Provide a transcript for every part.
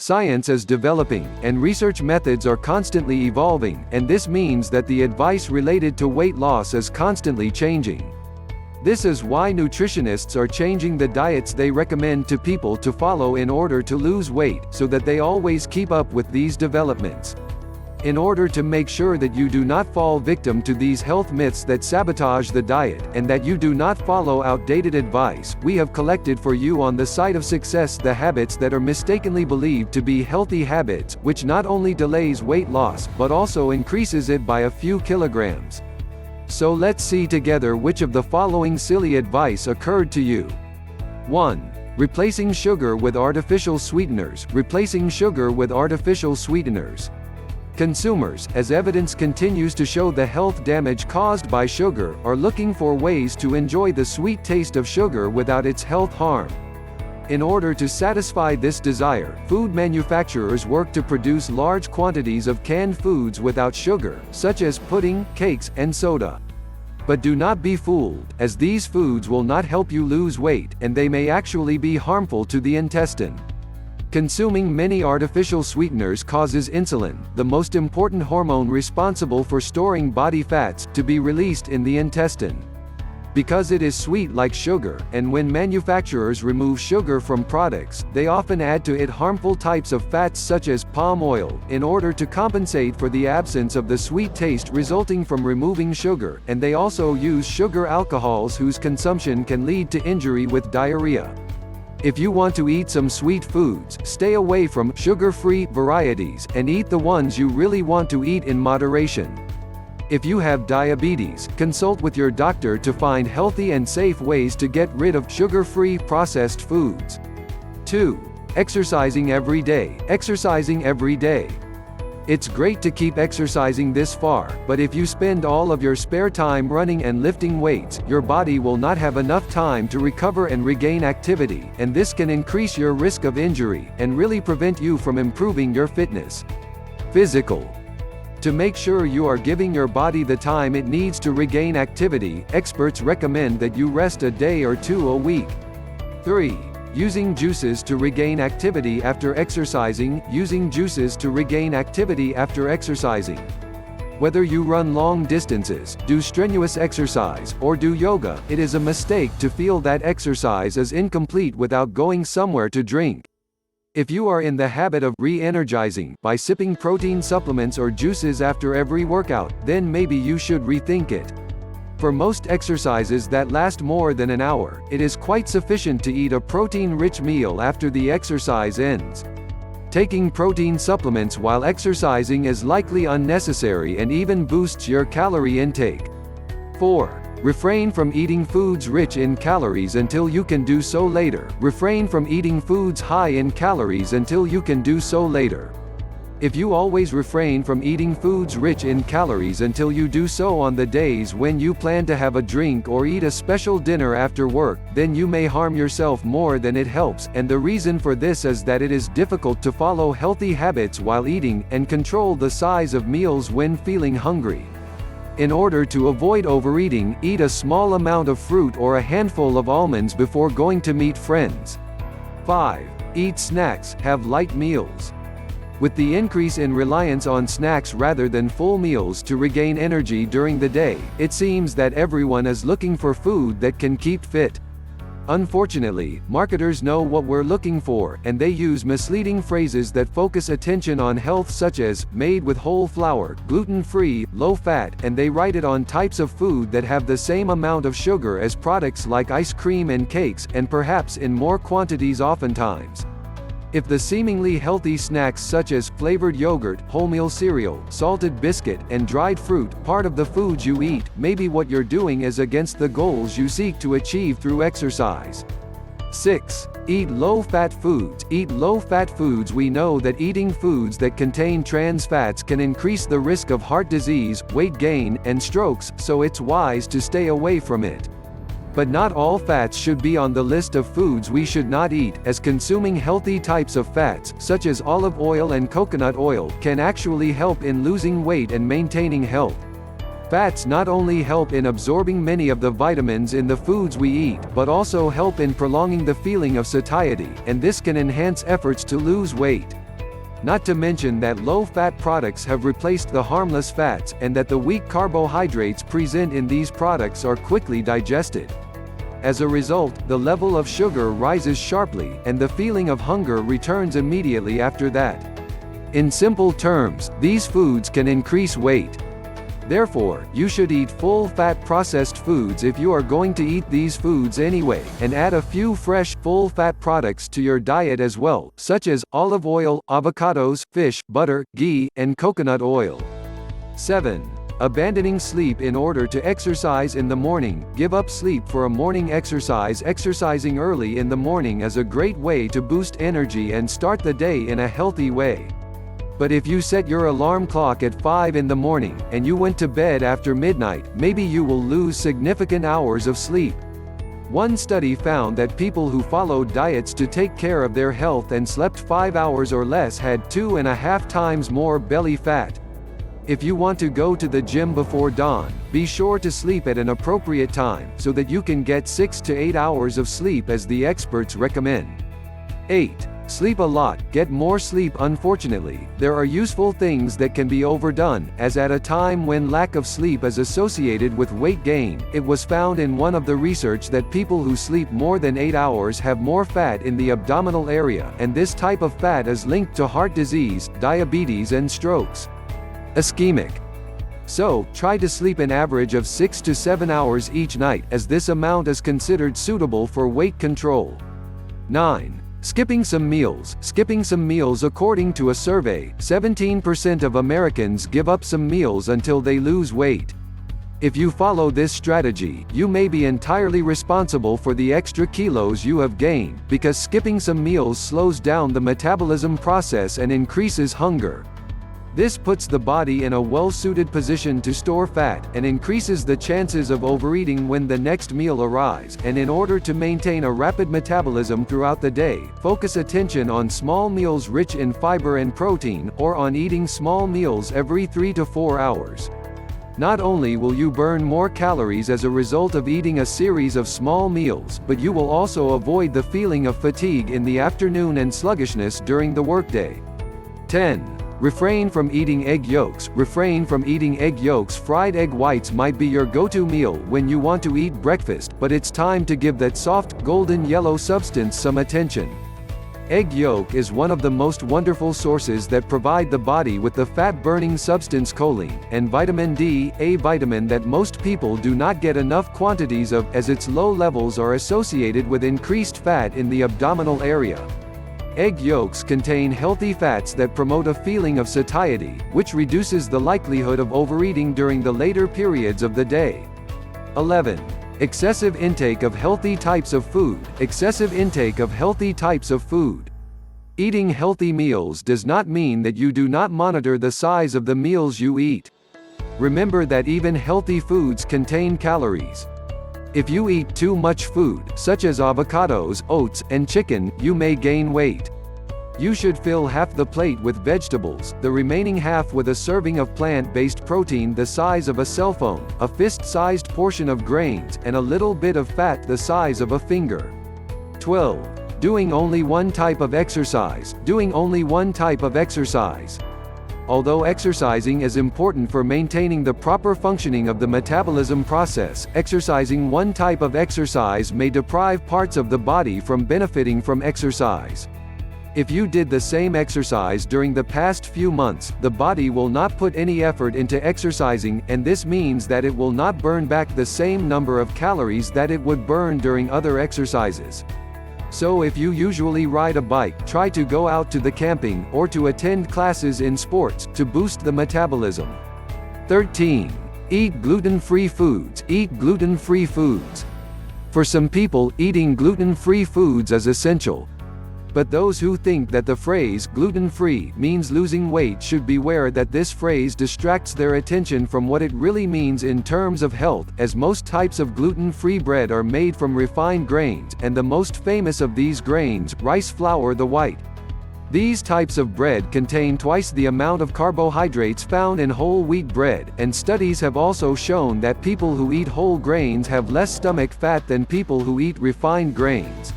Science is developing, and research methods are constantly evolving, and this means that the advice related to weight loss is constantly changing. This is why nutritionists are changing the diets they recommend to people to follow in order to lose weight, so that they always keep up with these developments. In order to make sure that you do not fall victim to these health myths that sabotage the diet, and that you do not follow outdated advice, we have collected for you on the site of success the habits that are mistakenly believed to be healthy habits, which not only delays weight loss, but also increases it by a few kilograms. So let's see together which of the following silly advice occurred to you. 1. Replacing sugar with artificial sweeteners. Replacing sugar with artificial sweeteners. Consumers, as evidence continues to show the health damage caused by sugar, are looking for ways to enjoy the sweet taste of sugar without its health harm. In order to satisfy this desire, food manufacturers work to produce large quantities of canned foods without sugar, such as pudding, cakes, and soda. But do not be fooled, as these foods will not help you lose weight, and they may actually be harmful to the intestine. Consuming many artificial sweeteners causes insulin, the most important hormone responsible for storing body fats, to be released in the intestine. Because it is sweet like sugar, and when manufacturers remove sugar from products, they often add to it harmful types of fats such as palm oil, in order to compensate for the absence of the sweet taste resulting from removing sugar, and they also use sugar alcohols whose consumption can lead to injury with diarrhea. If you want to eat some sweet foods, stay away from sugar-free varieties, and eat the ones you really want to eat in moderation. If you have diabetes, consult with your doctor to find healthy and safe ways to get rid of sugar-free processed foods. 2. Exercising every day. Exercising every day. It's great to keep exercising this far, but if you spend all of your spare time running and lifting weights, your body will not have enough time to recover and regain activity, and this can increase your risk of injury, and really prevent you from improving your fitness. Physical. To make sure you are giving your body the time it needs to regain activity, experts recommend that you rest a day or two a week. 3. Using juices to regain activity after exercising. Using juices to regain activity after exercising. Whether you run long distances, do strenuous exercise, or do yoga, it is a mistake to feel that exercise is incomplete without going somewhere to drink. If you are in the habit of re-energizing by sipping protein supplements or juices after every workout, then maybe you should rethink it. For most exercises that last more than an hour, it is quite sufficient to eat a protein-rich meal after the exercise ends. Taking protein supplements while exercising is likely unnecessary and even boosts your calorie intake. 4. Refrain from eating foods rich in calories until you can do so later. Refrain from eating foods high in calories until you can do so later. If you always refrain from eating foods rich in calories until you do so on the days when you plan to have a drink or eat a special dinner after work, then you may harm yourself more than it helps, and the reason for this is that it is difficult to follow healthy habits while eating, and control the size of meals when feeling hungry. In order to avoid overeating, eat a small amount of fruit or a handful of almonds before going to meet friends. 5. Eat snacks, have light meals. With the increase in reliance on snacks rather than full meals to regain energy during the day, it seems that everyone is looking for food that can keep fit. Unfortunately, marketers know what we're looking for, and they use misleading phrases that focus attention on health, such as made with whole flour, gluten-free, low-fat, and they write it on types of food that have the same amount of sugar as products like ice cream and cakes, and perhaps in more quantities oftentimes. If the seemingly healthy snacks such as flavored yogurt, wholemeal cereal, salted biscuit, and dried fruit, part of the foods you eat, maybe what you're doing is against the goals you seek to achieve through exercise. 6. Eat low-fat foods. Eat low-fat foods. We know that eating foods that contain trans fats can increase the risk of heart disease, weight gain, and strokes, so it's wise to stay away from it. But not all fats should be on the list of foods we should not eat, as consuming healthy types of fats, such as olive oil and coconut oil, can actually help in losing weight and maintaining health. Fats not only help in absorbing many of the vitamins in the foods we eat, but also help in prolonging the feeling of satiety, and this can enhance efforts to lose weight. Not to mention that low-fat products have replaced the harmless fats, and that the weak carbohydrates present in these products are quickly digested. As a result, the level of sugar rises sharply, and the feeling of hunger returns immediately after that. In simple terms, these foods can increase weight. Therefore, you should eat full-fat processed foods if you are going to eat these foods anyway, and add a few fresh, full-fat products to your diet as well, such as olive oil, avocados, fish, butter, ghee, and coconut oil. 7. Abandoning sleep in order to exercise in the morning. Give up sleep for a morning exercise. Exercising early in the morning is a great way to boost energy and start the day in a healthy way. But if you set your alarm clock at 5 in the morning, and you went to bed after midnight, maybe you will lose significant hours of sleep. One study found that people who followed diets to take care of their health and slept 5 hours or less had 2.5 times more belly fat. If you want to go to the gym before dawn, be sure to sleep at an appropriate time, so that you can get 6 to 8 hours of sleep as the experts recommend. 8. Sleep a lot. Get more sleep. Unfortunately, there are useful things that can be overdone, as at a time when lack of sleep is associated with weight gain. It was found in one of the research that people who sleep more than 8 hours have more fat in the abdominal area, and this type of fat is linked to heart disease, diabetes and strokes. Ischemic. So, try to sleep an average of 6 to 7 hours each night, as this amount is considered suitable for weight control. 9. Skipping some meals. Skipping some meals. According to a survey, 17% of Americans give up some meals until they lose weight. If you follow this strategy, you may be entirely responsible for the extra kilos you have gained, because skipping some meals slows down the metabolism process and increases hunger. This puts the body in a well-suited position to store fat, and increases the chances of overeating when the next meal arrives. And in order to maintain a rapid metabolism throughout the day, focus attention on small meals rich in fiber and protein, or on eating small meals every 3 to 4 hours. Not only will you burn more calories as a result of eating a series of small meals, but you will also avoid the feeling of fatigue in the afternoon and sluggishness during the workday. 10. Refrain from eating egg yolks. Refrain from eating egg yolks. Fried egg whites might be your go-to meal when you want to eat breakfast, but it's time to give that soft, golden yellow substance some attention. Egg yolk is one of the most wonderful sources that provide the body with the fat-burning substance choline, and vitamin D, a vitamin that most people do not get enough quantities of, as its low levels are associated with increased fat in the abdominal area. Egg yolks contain healthy fats that promote a feeling of satiety, which reduces the likelihood of overeating during the later periods of the day. 11. Excessive intake of healthy types of food. Excessive intake of healthy types of food. Eating healthy meals does not mean that you do not monitor the size of the meals you eat. Remember that even healthy foods contain calories. If you eat too much food, such as avocados, oats, and chicken, you may gain weight. You should fill half the plate with vegetables, the remaining half with a serving of plant-based protein the size of a cell phone, a fist-sized portion of grains, and a little bit of fat the size of a finger. 12. Doing only one type of exercise. Doing only one type of exercise. Although exercising is important for maintaining the proper functioning of the metabolism process, exercising one type of exercise may deprive parts of the body from benefiting from exercise. If you did the same exercise during the past few months, the body will not put any effort into exercising, and this means that it will not burn back the same number of calories that it would burn during other exercises. So if you usually ride a bike, try to go out to the camping, or to attend classes in sports, to boost the metabolism. 13. Eat gluten-free foods. Eat gluten-free foods. For some people, eating gluten-free foods is essential. But those who think that the phrase gluten-free means losing weight should beware that this phrase distracts their attention from what it really means in terms of health, as most types of gluten-free bread are made from refined grains, and the most famous of these grains, rice flour the white. These types of bread contain twice the amount of carbohydrates found in whole wheat bread, and studies have also shown that people who eat whole grains have less stomach fat than people who eat refined grains.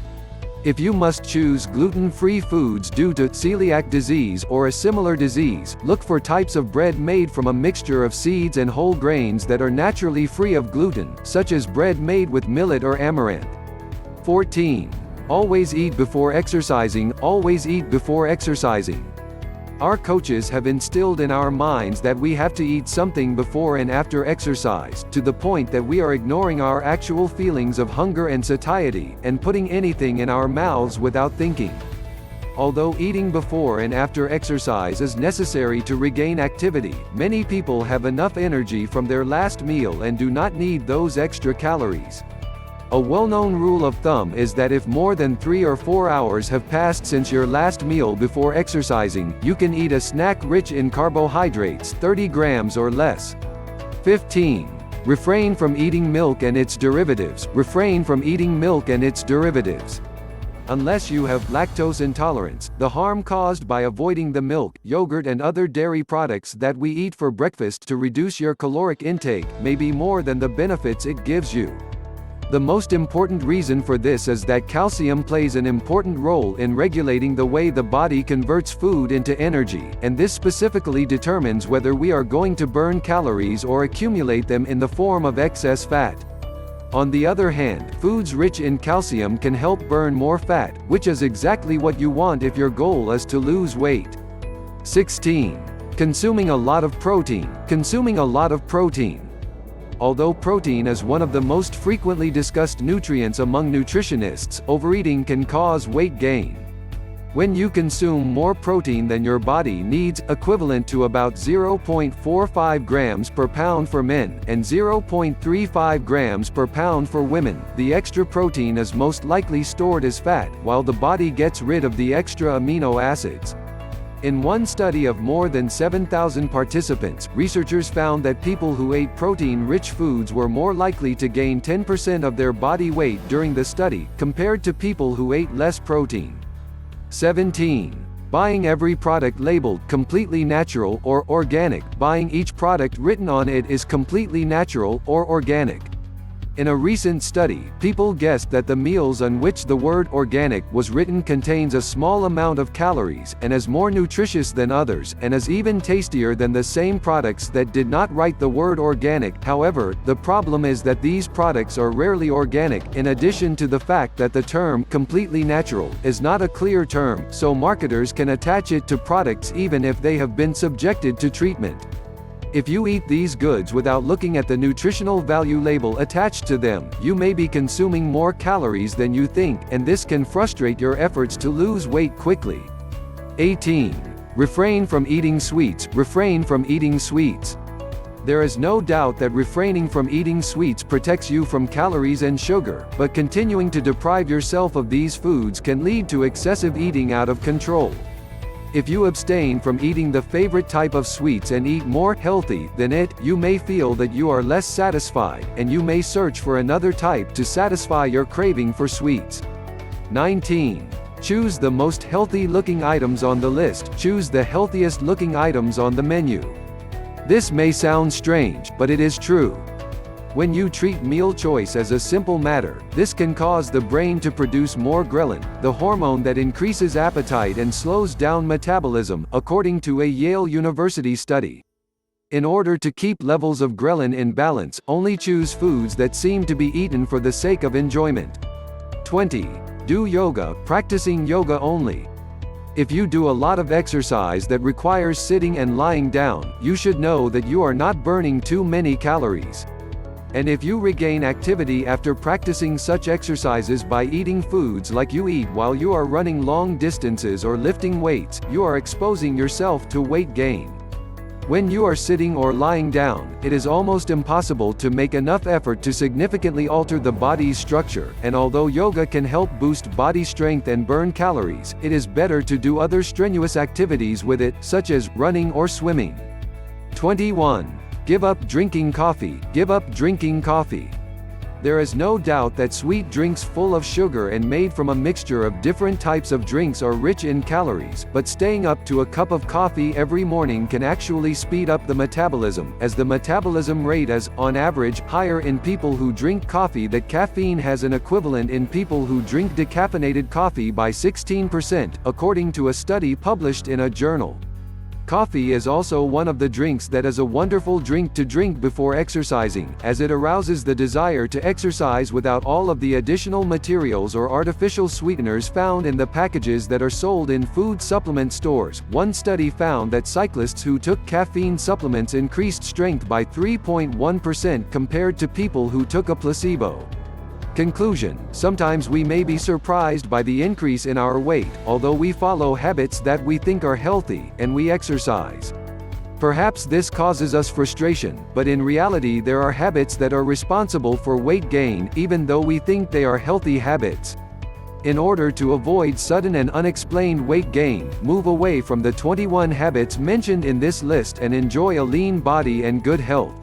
If you must choose gluten-free foods due to celiac disease or a similar disease, look for types of bread made from a mixture of seeds and whole grains that are naturally free of gluten, such as bread made with millet or amaranth. 14. Always eat before exercising. Always eat before exercising. Our coaches have instilled in our minds that we have to eat something before and after exercise, to the point that we are ignoring our actual feelings of hunger and satiety, and putting anything in our mouths without thinking. Although eating before and after exercise is necessary to regain activity, many people have enough energy from their last meal and do not need those extra calories. A well-known rule of thumb is that if more than 3 or 4 hours have passed since your last meal before exercising, you can eat a snack rich in carbohydrates, 30 grams or less. 15. Refrain from eating milk and its derivatives. Refrain from eating milk and its derivatives. Unless you have lactose intolerance, the harm caused by avoiding the milk, yogurt and other dairy products that we eat for breakfast to reduce your caloric intake may be more than the benefits it gives you. The most important reason for this is that calcium plays an important role in regulating the way the body converts food into energy, and this specifically determines whether we are going to burn calories or accumulate them in the form of excess fat. On the other hand, foods rich in calcium can help burn more fat, which is exactly what you want if your goal is to lose weight. 16. Consuming a lot of protein. Consuming a lot of protein. Although protein is one of the most frequently discussed nutrients among nutritionists, overeating can cause weight gain. When you consume more protein than your body needs, equivalent to about 0.45 grams per pound for men, and 0.35 grams per pound for women, the extra protein is most likely stored as fat, while the body gets rid of the extra amino acids. In one study of more than 7,000 participants, researchers found that people who ate protein-rich foods were more likely to gain 10% of their body weight during the study, compared to people who ate less protein. 17. Buying every product labeled completely natural or organic. Buying each product written on it is completely natural or organic. In a recent study, people guessed that the meals on which the word organic was written contains a small amount of calories, and is more nutritious than others, and is even tastier than the same products that did not write the word organic. However, the problem is that these products are rarely organic, in addition to the fact that the term completely natural is not a clear term, so marketers can attach it to products even if they have been subjected to treatment. If you eat these goods without looking at the nutritional value label attached to them, you may be consuming more calories than you think, and this can frustrate your efforts to lose weight quickly. 18. Refrain from eating sweets. Refrain from eating sweets. There is no doubt that refraining from eating sweets protects you from calories and sugar, but continuing to deprive yourself of these foods can lead to excessive eating out of control. If you abstain from eating the favorite type of sweets and eat more healthy than it, you may feel that you are less satisfied, and you may search for another type to satisfy your craving for sweets. 19. Choose the most healthy-looking items on the list. Choose the healthiest-looking items on the menu. This may sound strange, but it is true. When you treat meal choice as a simple matter, this can cause the brain to produce more ghrelin, the hormone that increases appetite and slows down metabolism, according to a Yale University study. In order to keep levels of ghrelin in balance, only choose foods that seem to be eaten for the sake of enjoyment. 20. Do yoga. Practicing yoga only. If you do a lot of exercise that requires sitting and lying down, you should know that you are not burning too many calories. And if you regain activity after practicing such exercises by eating foods like you eat while you are running long distances or lifting weights, you are exposing yourself to weight gain. When you are sitting or lying down, it is almost impossible to make enough effort to significantly alter the body's structure, and although yoga can help boost body strength and burn calories, it is better to do other strenuous activities with it, such as running or swimming. 21. Give up drinking coffee. Give up drinking coffee. There is no doubt that sweet drinks full of sugar and made from a mixture of different types of drinks are rich in calories, but staying up to a cup of coffee every morning can actually speed up the metabolism, as the metabolism rate is, on average, higher in people who drink coffee. That caffeine has an equivalent in people who drink decaffeinated coffee by 16%, according to a study published in a journal. Coffee is also one of the drinks that is a wonderful drink to drink before exercising, as it arouses the desire to exercise without all of the additional materials or artificial sweeteners found in the packages that are sold in food supplement stores. One study found that cyclists who took caffeine supplements increased strength by 3.1% compared to people who took a placebo. Conclusion: sometimes we may be surprised by the increase in our weight, although we follow habits that we think are healthy, and we exercise. Perhaps this causes us frustration, but in reality there are habits that are responsible for weight gain, even though we think they are healthy habits. In order to avoid sudden and unexplained weight gain, move away from the 21 habits mentioned in this list and enjoy a lean body and good health.